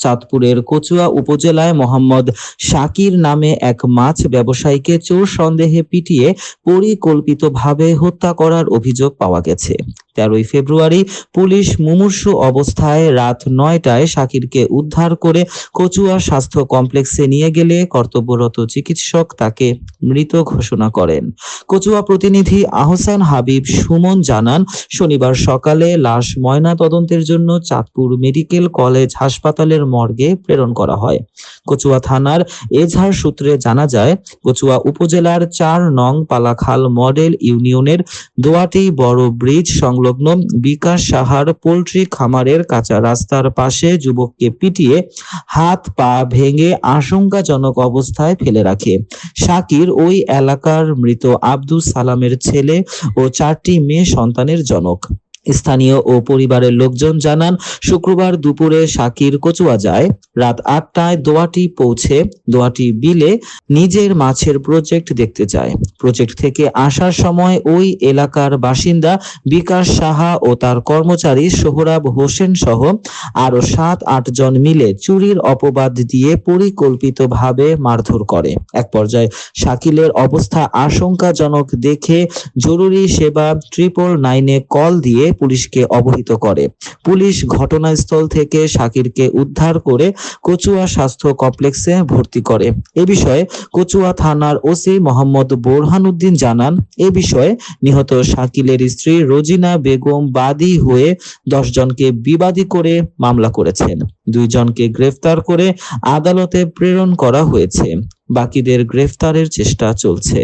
চাঁদপুরের কচুয়া উপজেলায় মোহাম্মদ শাকির নামে এক মাছ ব্যবসায়ীকে চোর সন্দেহে পিটিয়ে পরিকল্পিতভাবে হত্যা করার অভিযোগ পাওয়া গেছে। 13 ফেব্রুয়ারি পুলিশ মুমূর্ষু অবস্থায় রাত 9টায় শাকিরকে উদ্ধার করে কচুয়া স্বাস্থ্য কমপ্লেক্সে নিয়ে গেলে কর্তব্যরত চিকিৎসক তাকে মৃত ঘোষণা করেন। কচুয়া প্রতিনিধি আহসান হাবিব সুমন জানান, শনিবার সকালে লাশ ময়নাতদন্তের জন্য চাঁদপুর মেডিকেল কলেজ হাসপাতালের মর্গে প্রেরণ করা হয়। কচুয়া থানার এজাহার সূত্রে জানা যায়, কচুয়া উপজেলার 4 নং পালাখাল মডেল ইউনিয়নের দোয়াটি বড় ব্রিজ সংলগ্ন বিকাশ সাহার পোল্ট্রি খামারের কাঁচা রাস্তার পাশে যুবককে পিটিয়ে হাত পা ভেঙে আশঙ্কাজনক অবস্থায় ফেলে রাখে। শাকির ওই এলাকার মৃত আব্দুস সালামের ছেলে ও 4টি মেয়ে সন্তানের জনক। স্থানীয় ও পরিবারের লোকজন জানান, শুক্রবার দুপুরে শাকির কচুয়া যায়। রাত 8টায় দোয়াটি পৌঁছে দোয়াটি বিলে নিজের মাছের প্রজেক্ট দেখতে যায়। প্রজেক্ট থেকে আসার সময় ওই এলাকার বাসিন্দা বিকাশ সাহা ও তার কর্মচারী সোহরাব হোসেন সহ আরো 7-8 জন মিলে চুরির অপবাদ দিয়ে পরিকল্পিতভাবে মারধর করে। এক পর্যায়ে শাকিলের অবস্থা আশঙ্কাজনক দেখে জরুরি সেবা 999-এ কল দিয়ে পুলিশকে অবহিত করে। পুলিশ ঘটনাস্থল থেকে শাকিরকে উদ্ধার করে কচুয়া স্বাস্থ্য কমপ্লেক্সে ভর্তি করে। এ বিষয়ে কচুয়া থানার ওসি মোহাম্মদ বোরহানউদ্দিন জানান, এ বিষয়ে নিহত শাকিলের স্ত্রী রোজিনা বেগম বাদী হয়ে 10 জনকে বিবাদী করে মামলা করেছেন। 2 জনকে গ্রেফতার করে আদালতে প্রেরণ করা হয়েছে। বাকিদের গ্রেফতারের চেষ্টা চলছে।